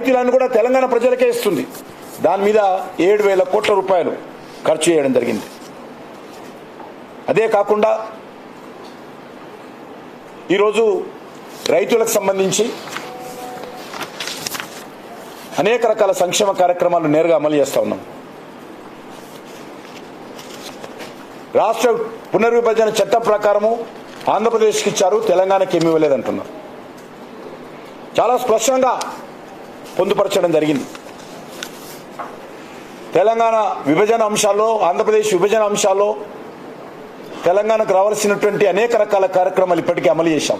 రాయితీలను కూడా తెలంగాణ ప్రజలకే ఇస్తుంది. దాని మీద 7,000 కోట్ల రూపాయలు ఖర్చు చేయడం జరిగింది. అదే కాకుండా ఈరోజు రైతులకు సంబంధించి అనేక రకాల సంక్షేమ కార్యక్రమాలు నేరుగా అమలు చేస్తూ ఉన్నాం. రాష్ట్ర పునర్విభజన చట్టం ప్రకారము ఆంధ్రప్రదేశ్కి ఇచ్చారు, తెలంగాణకి ఏమి ఇవ్వలేదంటున్నారు. చాలా స్పష్టంగా పొందుపరచడం జరిగింది. తెలంగాణ విభజన అంశాల్లో, ఆంధ్రప్రదేశ్ విభజన అంశాల్లో తెలంగాణకు రావాల్సినటువంటి అనేక రకాల కార్యక్రమాలు ఇప్పటికే అమలు చేశాం.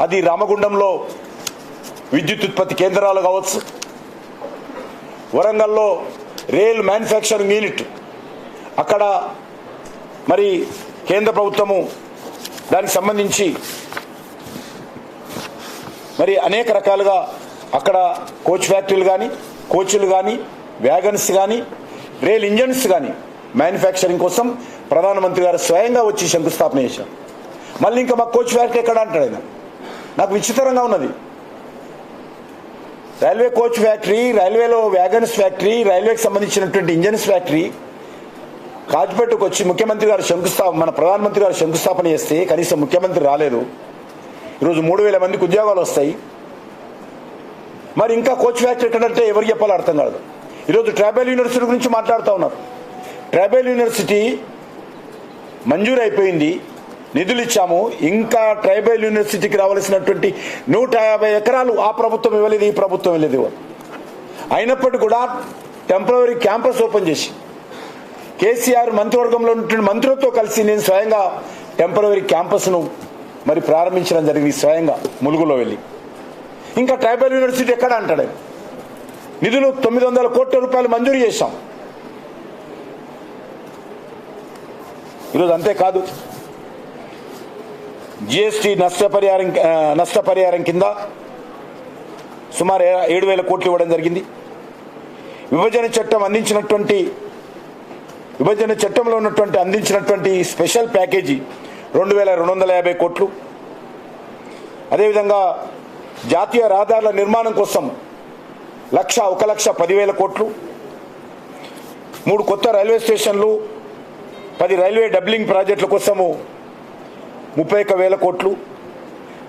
అది రామగుండంలో విద్యుత్ ఉత్పత్తి కేంద్రాలు కావచ్చు, వరంగల్లో రైల్ మ్యానుఫ్యాక్చరింగ్ యూనిట్, అక్కడ మరి కేంద్ర ప్రభుత్వము దానికి సంబంధించి మరి అనేక రకాలుగా అక్కడ కోచ్ ఫ్యాక్టరీలు కానీ, కోచ్లు కానీ, వ్యాగన్స్ కానీ, రైల్ ఇంజన్స్ కానీ మ్యానుఫ్యాక్చరింగ్ కోసం ప్రధానమంత్రి గారు స్వయంగా వచ్చి శంకుస్థాపన చేశారు. మళ్ళీ ఇంకా మా కోచ్ ఫ్యాక్టరీ ఎక్కడ అంటాడు ఆయన. నాకు విచిత్రంగా ఉన్నది. రైల్వే కోచ్ ఫ్యాక్టరీ, రైల్వేలో వ్యాగన్స్ ఫ్యాక్టరీ, రైల్వేకి సంబంధించినటువంటి ఇంజన్స్ ఫ్యాక్టరీ కాజ్పేటకు వచ్చి ముఖ్యమంత్రి గారు మన ప్రధానమంత్రి గారు శంకుస్థాపన చేస్తే కనీసం ముఖ్యమంత్రి రాలేదు. ఈరోజు 3,000 మందికి ఉద్యోగాలు వస్తాయి. మరి ఇంకా కోచ్ ఫ్యాక్టరీ ఎక్కడంటే ఎవరికి చెప్పాలో అర్థం కాదు. ఈరోజు ట్రైబల్ యూనివర్సిటీ గురించి మాట్లాడుతూ ఉన్నారు. ట్రైబల్ యూనివర్సిటీ మంజూరు అయిపోయింది, నిధులు ఇచ్చాము. ఇంకా ట్రైబల్ యూనివర్సిటీకి రావాల్సినటువంటి 150 ఎకరాలు ఆ ప్రభుత్వం ఇవ్వలేదు, ఈ ప్రభుత్వం ఇవ్వలేదు. అయినప్పటికీ కూడా టెంపరరీ క్యాంపస్ ఓపెన్ చేసి కేసీఆర్ మంత్రివర్గంలో ఉన్నటువంటి మంత్రులతో కలిసి నేను స్వయంగా టెంపరరీ క్యాంపస్ను మరి ప్రారంభించడం జరిగింది, స్వయంగా ములుగులో వెళ్ళి. ఇంకా ట్రైబల్ యూనివర్సిటీ ఎక్కడ అంటాడు. నిధులు 900 కోట్ల రూపాయలు మంజూరు చేశాం. ఈరోజు అంతేకాదు, జిఎస్టీ నష్టపరిహారం కింద సుమారు 7,000 కోట్లు ఇవ్వడం జరిగింది. విభజన చట్టంలో ఉన్నటువంటి అందించినటువంటి స్పెషల్ ప్యాకేజీ 2,250 కోట్లు. అదేవిధంగా జాతీయ రహదారుల నిర్మాణం కోసం 1,10,000 కోట్లు, 3 కొత్త రైల్వే స్టేషన్లు, 10 రైల్వే డబ్లింగ్ ప్రాజెక్టుల కోసము 31,000 కోట్లు,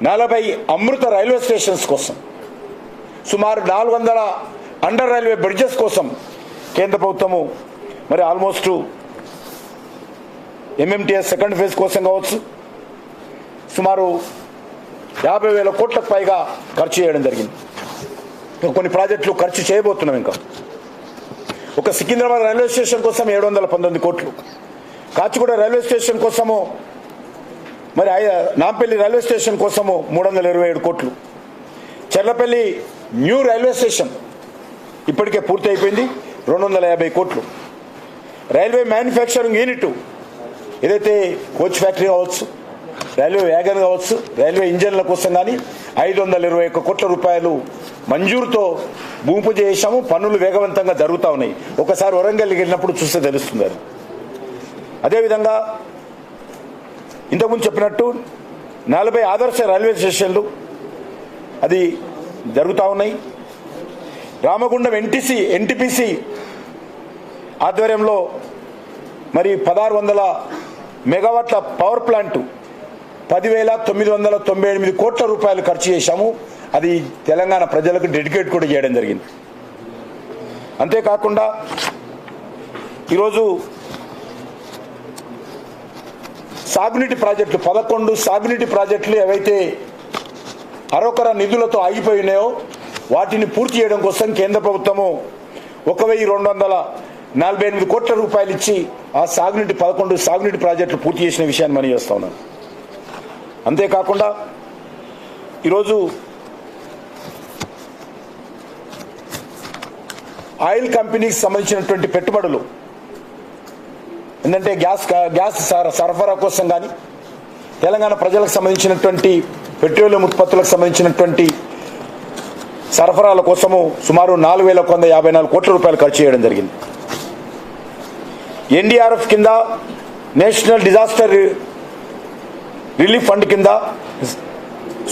40 అమృత రైల్వే స్టేషన్స్ కోసం, సుమారు 400 అండర్ రైల్వే బ్రిడ్జెస్ కోసం కేంద్ర ప్రభుత్వము మరి ఆల్మోస్ట్ ఎంఎంటీఎస్ సెకండ్ ఫేజ్ కోసం కావచ్చు సుమారు 50,000 కోట్లకు పైగా ఖర్చు చేయడం జరిగింది. కొన్ని ప్రాజెక్టులు ఖర్చు చేయబోతున్నాం. ఇంకా ఒక సికింద్రాబాద్ రైల్వే స్టేషన్ కోసం 719 కోట్లు, కాచిగూడ రైల్వే స్టేషన్ కోసము, మరి నాంపల్లి రైల్వే స్టేషన్ కోసము 327 కోట్లు, చెర్లపల్లి న్యూ రైల్వే స్టేషన్ ఇప్పటికే పూర్తి అయిపోయింది 250 కోట్లు, రైల్వే మ్యానుఫ్యాక్చరింగ్ యూనిట్ ఏదైతే కోచ్ ఫ్యాక్టరీ కావచ్చు, రైల్వే వ్యాగన్ కావచ్చు, రైల్వే ఇంజన్ల కోసం కానీ 521 కోట్ల రూపాయలు మంజూరుతో భూమి పూజ చేశాము. పనులు వేగవంతంగా జరుగుతూ ఉన్నాయి. ఒకసారి వరంగల్ వెళ్ళినప్పుడు చూస్తే తెలుస్తుంది. అదేవిధంగా ఇంతకుముందు చెప్పినట్టు 40 ఆదర్శ రైల్వే స్టేషన్లు అది జరుగుతూ ఉన్నాయి. రామగుండం ఎన్టీపీసీ ఆధ్వర్యంలో మరి 1,600 మెగావాట్ల పవర్ ప్లాంట్ 10,998 కోట్ల రూపాయలు ఖర్చు చేశాము. అది తెలంగాణ ప్రజలకు డెడికేట్ కూడా చేయడం జరిగింది. అంతేకాకుండా ఈరోజు సాగునీటి ప్రాజెక్టులు 11 సాగునీటి ప్రాజెక్టులు ఏవైతే అరొకర నిధులతో ఆగిపోయినాయో వాటిని పూర్తి చేయడం కోసం కేంద్ర ప్రభుత్వము 1,248 కోట్ల రూపాయలు ఇచ్చి ఆ 11 సాగునీటి ప్రాజెక్టులు పూర్తి చేసిన విషయాన్ని మనం చేస్తా ఉన్నాం. అంతేకాకుండా ఈరోజు ఆయిల్ కంపెనీకి సంబంధించినటువంటి పెట్టుబడులు ఏంటంటే గ్యాస్ సరఫరా కోసం కానీ, తెలంగాణ ప్రజలకు సంబంధించినటువంటి పెట్రోలియం ఉత్పత్తులకు సంబంధించినటువంటి సరఫరాల కోసము సుమారు 4,154 కోట్ల రూపాయలు ఖర్చు చేయడం జరిగింది. ఎన్డీఆర్ఎఫ్ కింద, నేషనల్ డిజాస్టర్ రిలీఫ్ ఫండ్ కింద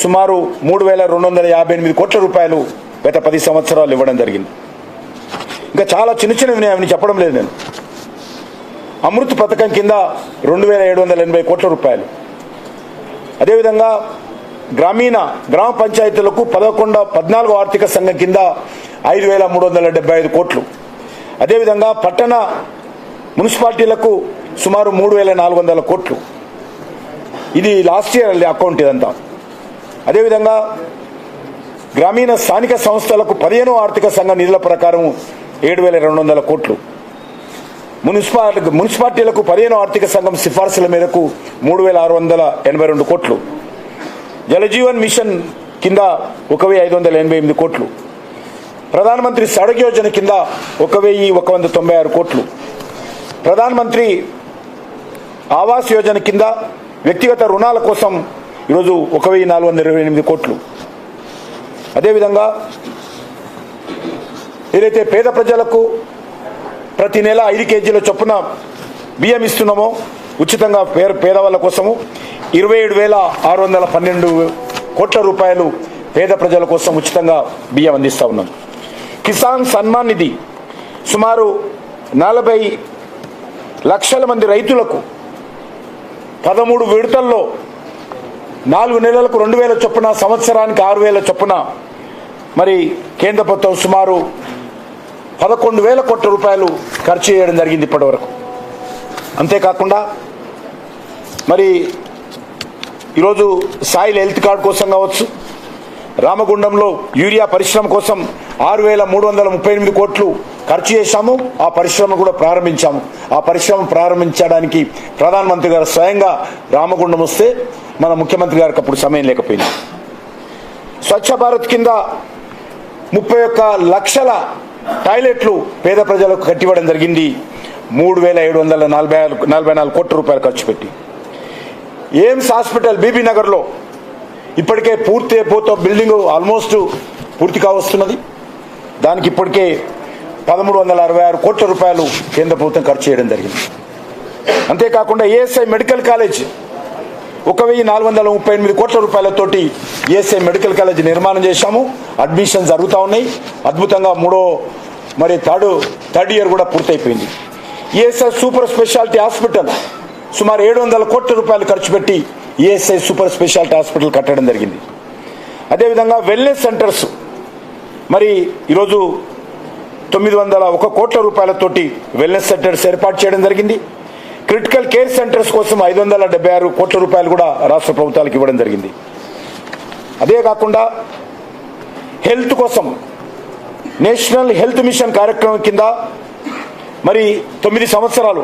సుమారు 3,258 కోట్ల రూపాయలు గత 10 సంవత్సరాలు ఇవ్వడం జరిగింది. ఇంకా చాలా చిన్న చిన్నవి అవన్నీ చెప్పడం లేదు నేను. అమృత్ పథకం కింద 2780 కోట్ల రూపాయలు. అదేవిధంగా గ్రామ పంచాయతీలకు 14వ ఆర్థిక సంఘం కింద 5375 కోట్లు. అదేవిధంగా పట్టణ మున్సిపాలిటీలకు సుమారు 3400 కోట్లు. ఇది లాస్ట్ ఇయర్ అకౌంట్ ఇదంతా. అదేవిధంగా గ్రామీణ స్థానిక సంస్థలకు 15వ ఆర్థిక సంఘ నిధుల ప్రకారం 7200 కోట్లు. మున్సిపాలిటీలకు 15వ ఆర్థిక సంఘం సిఫార్సుల మేరకు 3682 కోట్లు. జలజీవన్ మిషన్ కింద 1588 కోట్లు. ప్రధానమంత్రి సడక్ యోజన కింద 1196 కోట్లు. ప్రధానమంత్రి ఆవాస్ యోజన కింద వ్యక్తిగత రుణాల కోసం ఈరోజు 1428 కోట్లు. అదేవిధంగా ఏదైతే పేద ప్రజలకు ప్రతి నెల 5 కేజీల చొప్పున బియ్యం ఇస్తున్నామో ఉచితంగా పేదవాళ్ళ కోసము 27,612 కోట్ల రూపాయలు పేద ప్రజల కోసం ఉచితంగా బియ్యం అందిస్తూ ఉన్నాం. కిసాన్ సన్మాన్ నిధి సుమారు 40 లక్షల మంది రైతులకు 13 విడతల్లో 4 నెలలకు 2000 చొప్పున, సంవత్సరానికి 6000 చొప్పున మరి కేంద్ర ప్రభుత్వం సుమారు 11,000 కోట్ల రూపాయలు ఖర్చు చేయడం జరిగింది ఇప్పటివరకు. అంతేకాకుండా మరి ఈరోజు సాయిల్ హెల్త్ కార్డు కోసం కావచ్చు, రామగుండంలో యూరియా పరిశ్రమ కోసం 6,338 కోట్లు ఖర్చు చేశాము. ఆ పరిశ్రమ కూడా ప్రారంభించాము. ఆ పరిశ్రమ ప్రారంభించడానికి ప్రధానమంత్రి గారు స్వయంగా రామగుండం వస్తే మన ముఖ్యమంత్రి గారికి అప్పుడు సమయం లేకపోయింది. స్వచ్ఛ భారత్ కింద 31 లక్షల టాయిలెట్లు పేద ప్రజలకు కట్టివ్వడం జరిగింది. 3,744 కోట్ల రూపాయలు ఖర్చు పెట్టి. ఎయిమ్స్ హాస్పిటల్ బీబీ నగర్లో ఇప్పటికే పూర్తి అయిపోతే బిల్డింగ్ ఆల్మోస్ట్ పూర్తి కావస్తున్నది. దానికి ఇప్పటికే 1366 కోట్ల రూపాయలు కేంద్ర ప్రభుత్వం ఖర్చు చేయడం జరిగింది. అంతేకాకుండా ఏఎస్ఐ మెడికల్ కాలేజ్ 1,438 కోట్ల రూపాయలతోటి ఏఎస్ఐ మెడికల్ కాలేజ్ నిర్మాణం చేశాము. అడ్మిషన్ జరుగుతూ ఉన్నాయి. అద్భుతంగా థర్డ్ ఇయర్ కూడా పూర్తయిపోయింది. ఏఎస్ఐ సూపర్ స్పెషాలిటీ హాస్పిటల్ సుమారు 700 కోట్ల రూపాయలు ఖర్చు పెట్టి ఏఎస్ఐ సూపర్ స్పెషాలిటీ హాస్పిటల్ కట్టడం జరిగింది. అదేవిధంగా వెల్నెస్ సెంటర్స్ మరి ఈరోజు 901 కోట్ల రూపాయలతోటి వెల్నెస్ సెంటర్స్ ఏర్పాటు చేయడం జరిగింది. క్రిటికల్ కేర్ సెంటర్స్ కోసం 576 కోట్ల రూపాయలు కూడా రాష్ట్ర ప్రభుత్వాలకు ఇవ్వడం జరిగింది. అదే కాకుండా హెల్త్ కోసం నేషనల్ హెల్త్ మిషన్ కార్యక్రమం కింద మరి 9 సంవత్సరాలు